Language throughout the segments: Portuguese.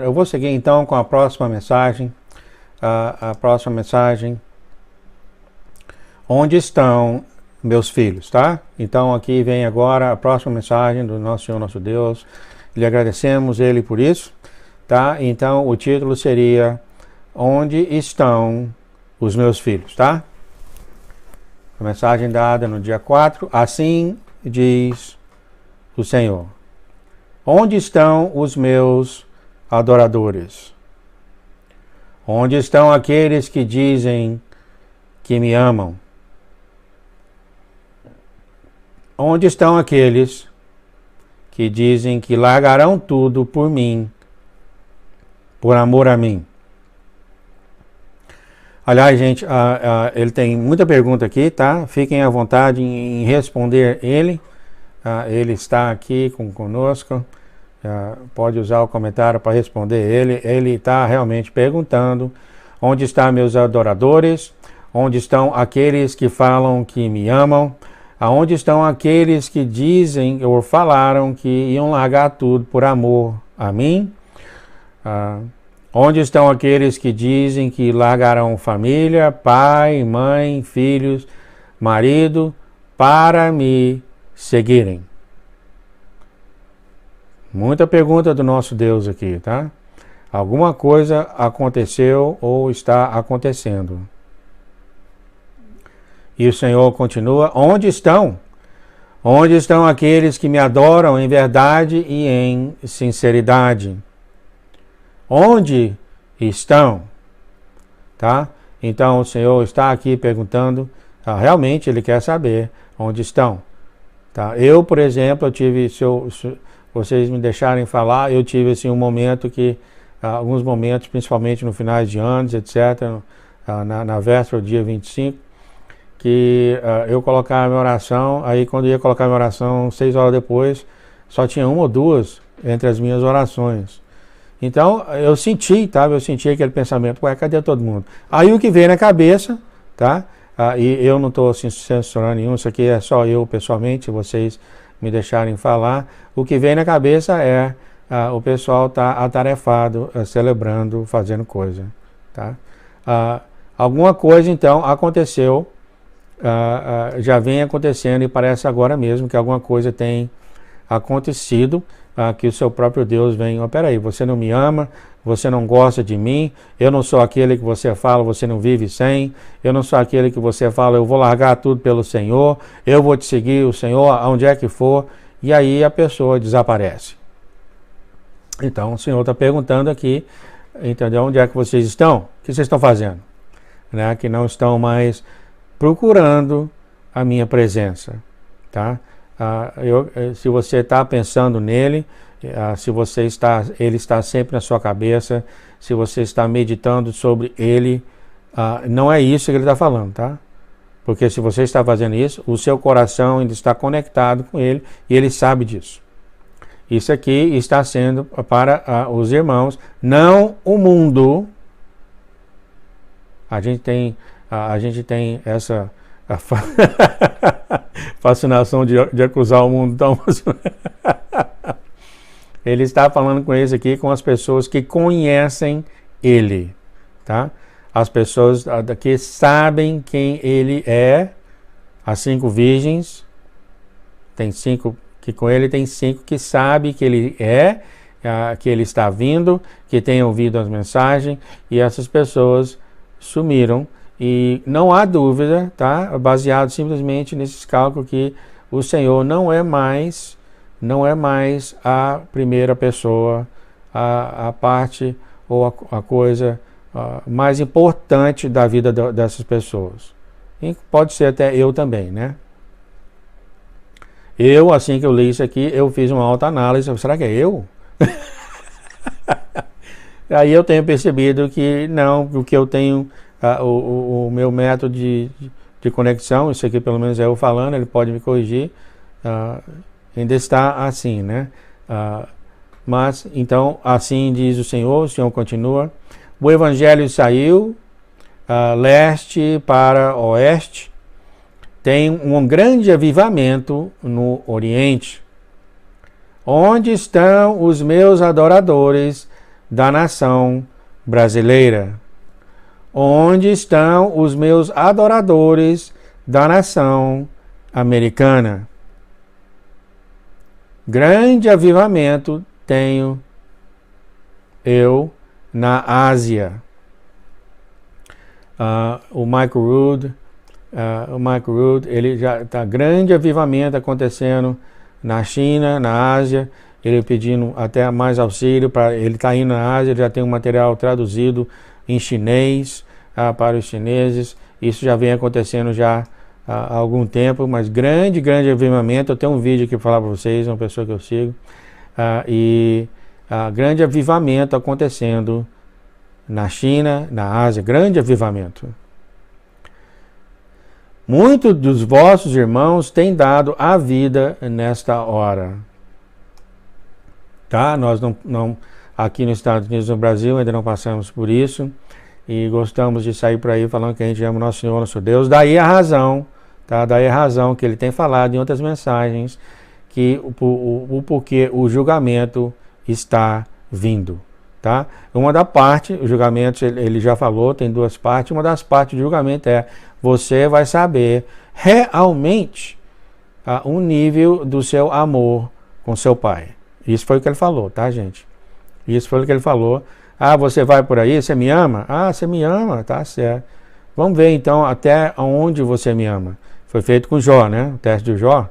continuando. Eu vou seguir então com a próxima mensagem. A próxima mensagem. Onde estão meus filhos, tá? Então aqui vem agora a próxima mensagem do nosso Senhor, nosso Deus. Lhe agradecemos Ele por isso, tá? Então o título seria: Onde estão os meus filhos, tá? A mensagem dada no dia 4. Assim diz o Senhor: Onde estão os meus adoradores? Onde estão aqueles que dizem que me amam? Onde estão aqueles que dizem que largarão tudo por mim, por amor a mim? Aliás, gente, ele tem muita pergunta aqui, tá? Fiquem à vontade em responder ele. Ele está aqui conosco. Pode usar o comentário para responder ele. Ele está realmente perguntando: onde estão meus adoradores? Onde estão aqueles que falam que me amam? Aonde estão aqueles que dizem ou falaram que iam largar tudo por amor a mim? Onde estão aqueles que dizem que largarão família, pai, mãe, filhos, marido, para me seguirem? Muita pergunta do nosso Deus aqui, tá? Alguma coisa aconteceu ou está acontecendo. E o Senhor continua: onde estão? Onde estão aqueles que me adoram em verdade e em sinceridade? Onde estão? Tá? Então o Senhor está aqui perguntando, realmente Ele quer saber onde estão. Tá? Eu, por exemplo, eu tive, se vocês me deixarem falar, eu tive assim, um momento que, alguns momentos, principalmente no finais de anos, etc., na véspera do dia 25, que eu colocava a minha oração, aí quando eu ia colocar a minha oração, 6 horas depois, só tinha uma ou duas entre as minhas orações. Então, eu senti, tá? Eu senti aquele pensamento: ué, cadê todo mundo? Aí o que veio na cabeça, tá? E eu não estou assim, censurando nenhum, isso aqui é só eu pessoalmente, se vocês me deixarem falar. O que veio na cabeça é o pessoal tá atarefado, celebrando, fazendo coisa, tá? Alguma coisa, então, aconteceu, já vem acontecendo, e parece agora mesmo que alguma coisa tem acontecido, que o seu próprio Deus vem: peraí, você não me ama, você não gosta de mim, eu não sou aquele que você fala, você não vive sem, eu não sou aquele que você fala, eu vou largar tudo pelo Senhor, eu vou te seguir, o Senhor, aonde é que for, e aí a pessoa desaparece. Então o Senhor está perguntando aqui, entendeu? Onde é que vocês estão? O que vocês estão fazendo? Né? Que não estão mais procurando a minha presença, tá? Se você está pensando nele, se ele está sempre na sua cabeça, se você está meditando sobre ele, não é isso que ele está falando, tá? Porque se você está fazendo isso, o seu coração ainda está conectado com ele e ele sabe disso. Isso aqui está sendo para os irmãos, não o mundo. A gente tem essa fascinação de acusar o mundo tão. Ele está falando com eles aqui, com as pessoas que conhecem ele, tá? As pessoas que sabem quem ele é. As 5 virgens, tem 5 que com ele, tem 5 que sabem que ele é, que ele está vindo, que têm ouvido as mensagens, e essas pessoas sumiram. E não há dúvida, tá? Baseado simplesmente nesses cálculos, que o Senhor não é mais a primeira pessoa, a parte ou a coisa mais importante da vida dessas pessoas. E pode ser até eu também, né? Eu, assim que eu li isso aqui, eu fiz uma autoanálise. Será que é eu? Aí eu tenho percebido que não, porque eu tenho o meu método de conexão, isso aqui pelo menos é eu falando, ele pode me corrigir, ainda está assim, né? Mas, então, assim diz o Senhor continua: o Evangelho saiu leste para oeste, tem um grande avivamento no Oriente. Onde estão os meus adoradores, da nação brasileira? Onde estão os meus adoradores da nação americana? Grande avivamento tenho eu na Ásia. O Michael Rood, ele já está grande avivamento acontecendo na China, na Ásia. Ele pedindo até mais auxílio para ele está indo na Ásia, ele já tem um material traduzido em chinês para os chineses. Isso já vem acontecendo já há algum tempo, mas grande avivamento. Eu tenho um vídeo aqui para falar para vocês, uma pessoa que eu sigo, grande avivamento acontecendo na China, na Ásia, grande avivamento. Muitos dos vossos irmãos têm dado a vida nesta hora. Tá? Nós não aqui nos Estados Unidos, no Brasil, ainda não passamos por isso. E gostamos de sair por aí falando que a gente ama o nosso Senhor, nosso Deus. Daí a razão, tá? Daí a razão que ele tem falado em outras mensagens, que o porquê o julgamento está vindo. Tá? Uma da parte, o julgamento, ele já falou, tem duas partes. Uma das partes do julgamento é: você vai saber realmente o nível do seu amor com seu pai. Isso foi o que ele falou, tá, gente? Isso foi o que ele falou. Você vai por aí, você me ama? Você me ama, tá certo. Vamos ver então até onde você me ama. Foi feito com Jó, né? O teste de Jó.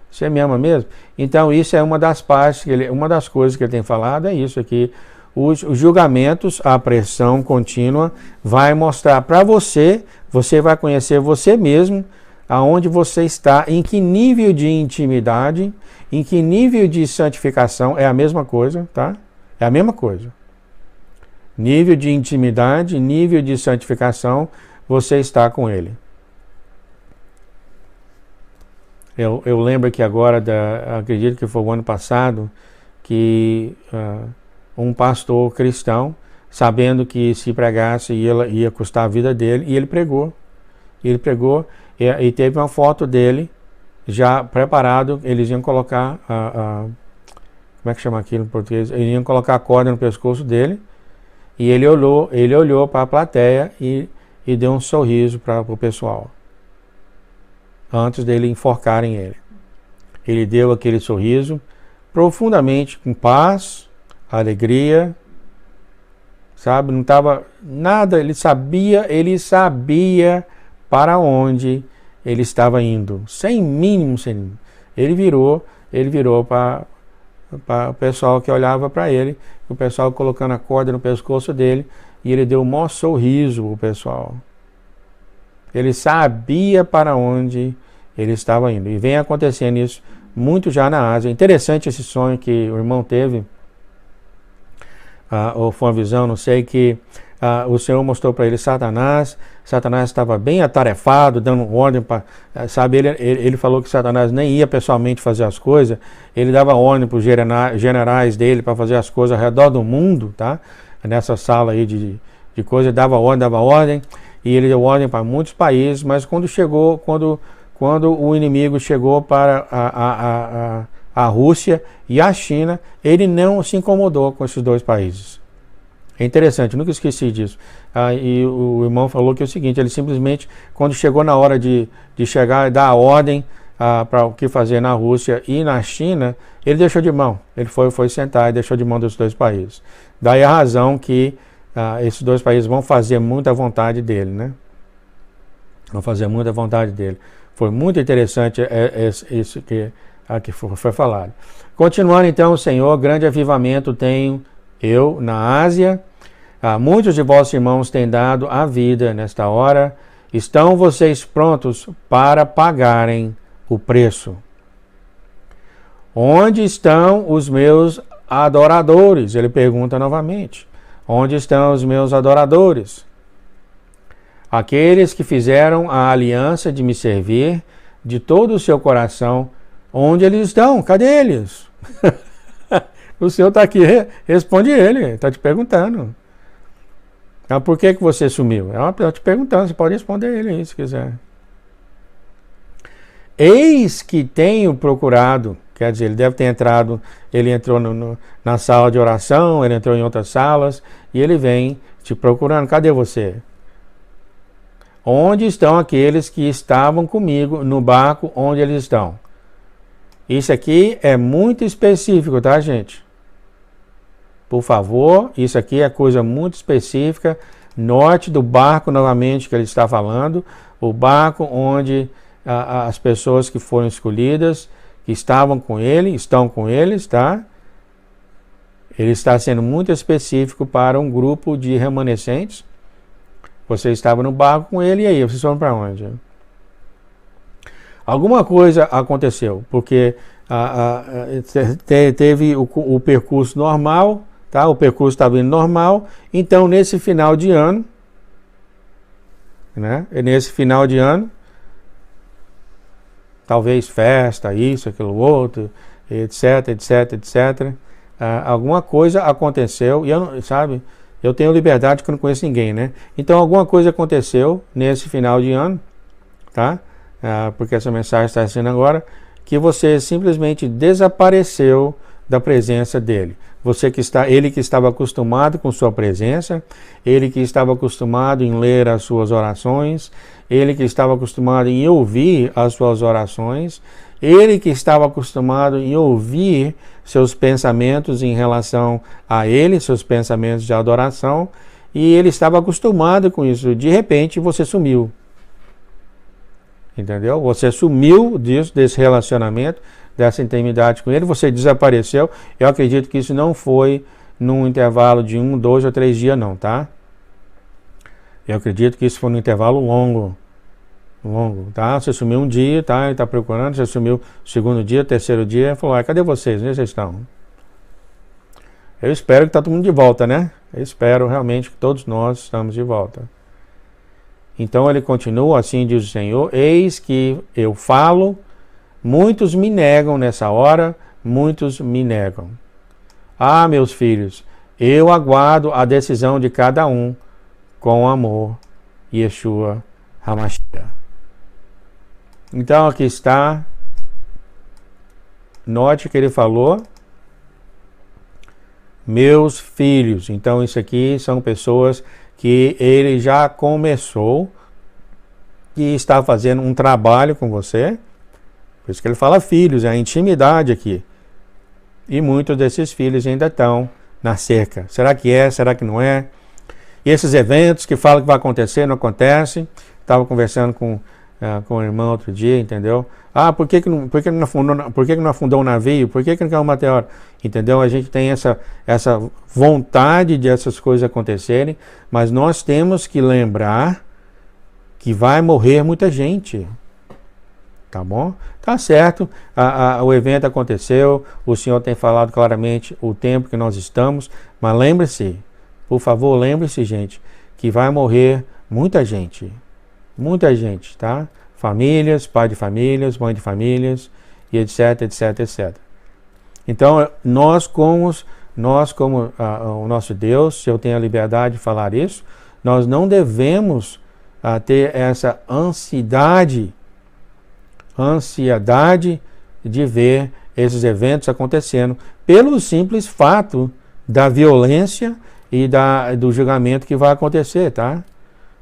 Você me ama mesmo? Então isso é uma das partes, uma das coisas que ele tem falado, é isso aqui. Os julgamentos, a pressão contínua vai mostrar para você, você vai conhecer você mesmo, aonde você está, em que nível de intimidade, em que nível de santificação, é a mesma coisa, tá? É a mesma coisa. Nível de intimidade, nível de santificação, você está com ele. Eu lembro que agora, acredito que foi o ano passado, que um pastor cristão, sabendo que se pregasse ia custar a vida dele, e ele pregou. Ele pregou e teve uma foto dele já preparado. Eles iam colocar como é que chama aquilo em português? Eles iam colocar a corda no pescoço dele, e ele olhou para a plateia e deu um sorriso para o pessoal, antes dele enforcarem ele. Ele deu aquele sorriso profundamente, com paz, alegria, sabe? Não estava nada, ele sabia para onde ele estava indo, sem mínimo. Ele virou para o pessoal que olhava para ele, o pessoal colocando a corda no pescoço dele, e ele deu um maior sorriso para o pessoal. Ele sabia para onde ele estava indo, e vem acontecendo isso muito já na Ásia. Interessante esse sonho que o irmão teve, ou foi uma visão, não sei, que o Senhor mostrou para ele Satanás. Satanás estava bem atarefado, dando ordem para, sabe, ele falou que Satanás nem ia pessoalmente fazer as coisas, ele dava ordem para os generais dele para fazer as coisas ao redor do mundo, tá? Nessa sala aí de coisa, dava ordem, e ele deu ordem para muitos países, mas quando o inimigo chegou para a Rússia e a China, ele não se incomodou com esses dois países. É interessante, nunca esqueci disso. E o irmão falou que é o seguinte: ele simplesmente, quando chegou na hora de chegar e dar a ordem para o que fazer na Rússia e na China, ele deixou de mão. Ele foi sentar e deixou de mão dos dois países. Daí a razão que esses dois países vão fazer muita vontade dele, né? Vão fazer muita vontade dele. Foi muito interessante isso que foi falado. Continuando então, Senhor, grande avivamento tenho eu na Ásia. Muitos de vossos irmãos têm dado a vida nesta hora. Estão vocês prontos para pagarem o preço? Onde estão os meus adoradores? Ele pergunta novamente. Onde estão os meus adoradores? Aqueles que fizeram a aliança de me servir de todo o seu coração, onde eles estão? Cadê eles? O Senhor está aqui, responde ele, está te perguntando. Por que você sumiu? Está te perguntando, você pode responder ele aí se quiser. Eis que tenho procurado, Quer dizer, ele entrou na sala de oração, ele entrou em outras salas, e ele vem te procurando. Cadê você? Onde estão aqueles que estavam comigo no barco? Onde eles estão? Isso aqui é muito específico, tá, gente? Por favor, isso aqui é coisa muito específica. Note do barco novamente que ele está falando. O barco onde as pessoas que foram escolhidas, que estavam com ele, estão com eles, tá? Ele está sendo muito específico para um grupo de remanescentes. Você estava no barco com ele, e aí, vocês foram para onde? Alguma coisa aconteceu, porque teve o percurso normal, tá? O percurso estava indo normal, então nesse final de ano, né? Nesse final de ano, talvez festa, isso, aquilo, outro, etc, etc, etc. Alguma coisa aconteceu, e eu tenho liberdade que eu não conheço ninguém, né? Então alguma coisa aconteceu nesse final de ano, tá? Porque essa mensagem está sendo agora, que você simplesmente desapareceu da presença dele. Ele que estava acostumado com sua presença, ele que estava acostumado em ler as suas orações, ele que estava acostumado em ouvir as suas orações, ele que estava acostumado em ouvir seus pensamentos em relação a ele, seus pensamentos de adoração, e ele estava acostumado com isso. De repente, você sumiu. Entendeu? Você sumiu desse relacionamento, dessa intimidade com ele, você desapareceu. Eu acredito que isso não foi num intervalo de 1, 2 ou 3 dias não, tá? Eu acredito que isso foi num intervalo longo, tá? Você sumiu um dia, tá? Ele está procurando, você sumiu o segundo dia, terceiro dia, ele falou, cadê vocês? Onde vocês estão? Eu espero que está todo mundo de volta, né? Eu espero realmente que todos nós estamos de volta. Então ele continua, assim diz o Senhor, eis que eu falo, muitos me negam nessa hora, muitos me negam. Ah, meus filhos, eu aguardo a decisão de cada um com amor, Yeshua HaMashiach. Então aqui está, note que ele falou, meus filhos. Então isso aqui são pessoas que ele já começou e está fazendo um trabalho com você. Por isso que ele fala filhos, é a intimidade aqui. E muitos desses filhos ainda estão na cerca. Será que é? Será que não é? E esses eventos que falam que vai acontecer, não acontecem. Estava conversando com o irmão outro dia, entendeu? Por que não afundou um navio? Por que não caiu um meteoro? Entendeu? A gente tem essa vontade de essas coisas acontecerem, mas nós temos que lembrar que vai morrer muita gente. Tá bom? Tá certo, o evento aconteceu, o Senhor tem falado claramente o tempo que nós estamos, mas lembre-se, por favor, lembre-se, gente, que vai morrer muita gente, tá? Famílias, pai de famílias, mãe de famílias, e etc, etc, etc. Então, nós como o nosso Deus, se eu tenho a liberdade de falar isso, nós não devemos ter essa ansiedade de ver esses eventos acontecendo, pelo simples fato da violência e do julgamento que vai acontecer, tá?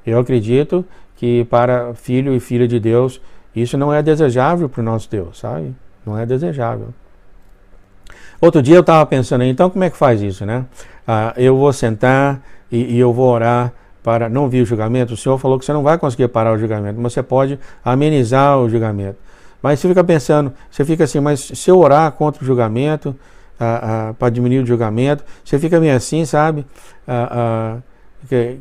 Eu acredito que para filho e filha de Deus, isso não é desejável para o nosso Deus, sabe? Não é desejável. Outro dia eu estava pensando, então como é que faz isso, né? Eu vou sentar e eu vou orar para não vir o julgamento. O Senhor falou que você não vai conseguir parar o julgamento, mas você pode amenizar o julgamento. Mas você fica pensando, você fica assim, mas se eu orar contra o julgamento, para diminuir o julgamento, você fica meio assim, sabe?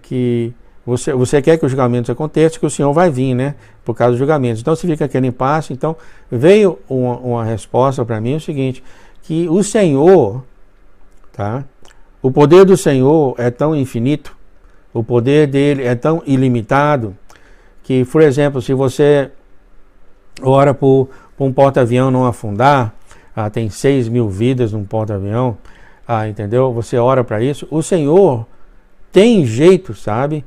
Que você quer que os julgamentos aconteçam, que o Senhor vai vir, né? Por causa dos julgamentos. Então você fica aquele impasse. Então veio uma resposta para mim, o seguinte, que o Senhor, tá? O poder do Senhor é tão infinito, o poder dele é tão ilimitado, que, por exemplo, se você ora por um porta-avião não afundar, tem 6.000 vidas num porta-avião, entendeu? Você ora para isso, o Senhor tem jeito, sabe?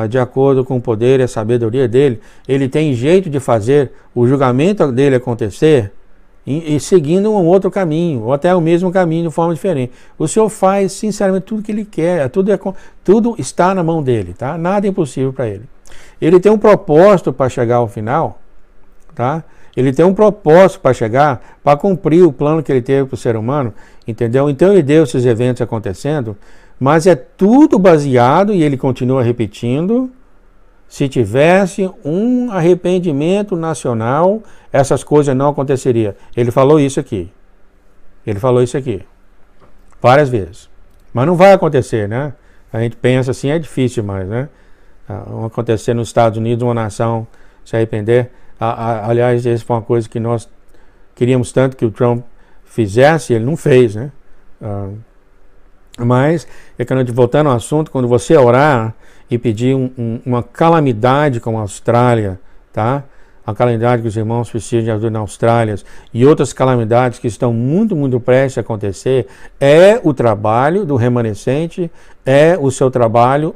De acordo com o poder e a sabedoria dele, ele tem jeito de fazer o julgamento dele acontecer e seguindo um outro caminho, ou até o mesmo caminho de forma diferente. O Senhor faz, sinceramente, tudo que Ele quer, tudo está na mão dEle, tá? Nada é impossível para Ele. Ele tem um propósito para chegar ao final, tá? Ele tem um propósito para chegar, para cumprir o plano que Ele teve para o ser humano, entendeu? Então Ele deu esses eventos acontecendo, mas é tudo baseado, e Ele continua repetindo, se tivesse um arrependimento nacional, essas coisas não aconteceriam. Ele falou isso aqui. Ele falou isso aqui. Várias vezes. Mas não vai acontecer, né? A gente pensa assim, é difícil demais, né? Vai acontecer nos Estados Unidos, uma nação se arrepender. Aliás, essa foi uma coisa que nós queríamos tanto que o Trump fizesse, ele não fez, né? Mas, voltando ao assunto, quando você orar e pedir uma calamidade como a Austrália, tá? A calamidade que os irmãos precisam de ajuda na Austrália e outras calamidades que estão muito, muito prestes a acontecer, é o trabalho do remanescente, é o seu trabalho,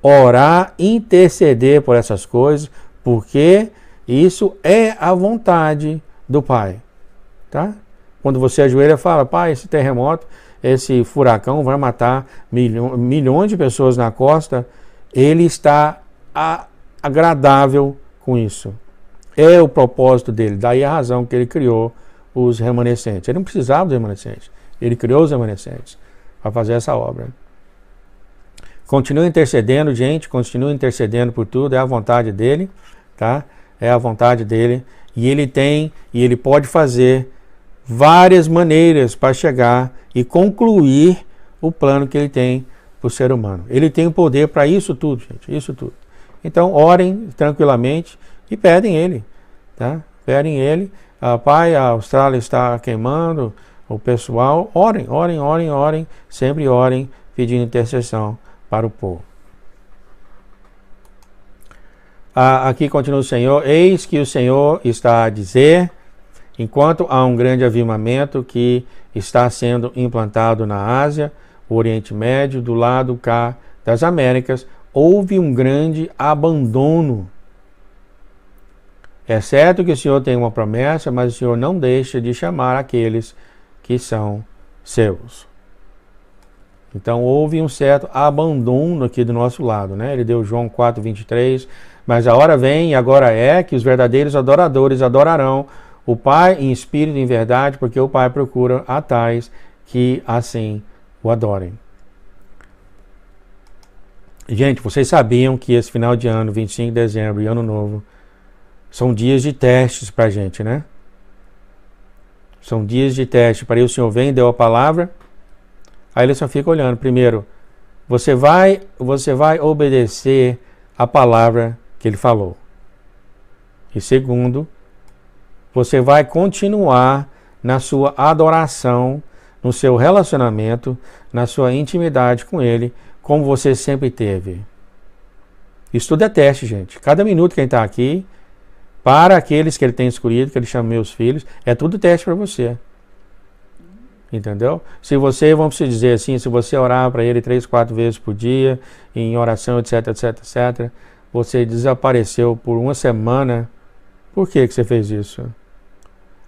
orar, interceder por essas coisas, porque isso é a vontade do Pai, tá? Quando você ajoelha e fala, Pai, esse terremoto, esse furacão vai matar milhões de pessoas na costa, Ele está agradável com isso. É o propósito dele, daí a razão que Ele criou os remanescentes. Ele não precisava dos remanescentes, Ele criou os remanescentes para fazer essa obra. Continua intercedendo, gente, continua intercedendo por tudo, é a vontade dele, tá? É a vontade dele, e ele pode fazer várias maneiras para chegar e concluir o plano que ele tem para o ser humano. Ele tem o poder para isso tudo, gente, isso tudo. Então, orem tranquilamente e pedem ele, tá? Pedem ele. Pai, a Austrália está queimando, o pessoal, orem, sempre orem, pedindo intercessão para o povo. Aqui continua o Senhor, eis que o Senhor está a dizer, enquanto há um grande avivamento que está sendo implantado na Ásia, o Oriente Médio, do lado cá das Américas, houve um grande abandono. É certo que o Senhor tem uma promessa, mas o Senhor não deixa de chamar aqueles que são seus. Então houve um certo abandono aqui do nosso lado, né? Ele deu João 4:23, mas a hora vem e agora é que os verdadeiros adoradores adorarão o Pai em espírito e em verdade, porque o Pai procura a tais que assim o adorem. Gente, vocês sabiam que esse final de ano, 25 de dezembro e Ano Novo, são dias de testes para a gente, né? São dias de teste. Para aí o Senhor vem, deu a palavra, aí ele só fica olhando. Primeiro, você vai obedecer a palavra que ele falou. E segundo, você vai continuar na sua adoração, no seu relacionamento, na sua intimidade com Ele, como você sempre teve. Isso tudo é teste, gente. Cada minuto que a gente está aqui, para aqueles que Ele tem escolhido, que Ele chama meus filhos, é tudo teste para você. Entendeu? Se você, vamos dizer assim, se você orar para Ele 3, 4 vezes por dia, em oração, etc, você desapareceu por uma semana, por que você fez isso?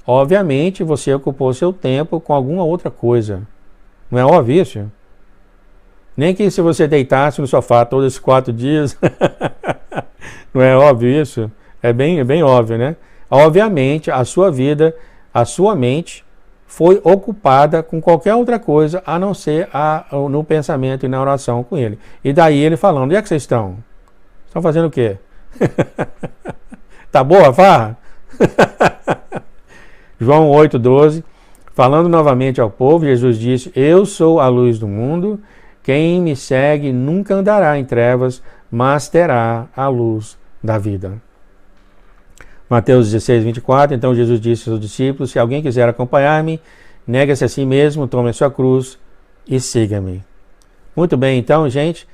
Obviamente, você ocupou seu tempo com alguma outra coisa. Não é óbvio isso? Nem que se você deitasse no sofá todos esses 4 dias, não é óbvio isso? É bem óbvio, né? Obviamente, a sua vida, a sua mente foi ocupada com qualquer outra coisa a não ser no pensamento e na oração com Ele. E daí Ele falando, e é que vocês estão? Estão fazendo o quê? Tá boa a farra? João 8,12, falando novamente ao povo, Jesus disse, eu sou a luz do mundo, quem me segue nunca andará em trevas, mas terá a luz da vida. Mateus 16:24, então Jesus disse aos seus discípulos, se alguém quiser acompanhar-me, negue-se a si mesmo, tome a sua cruz e siga-me. Muito bem, então, gente,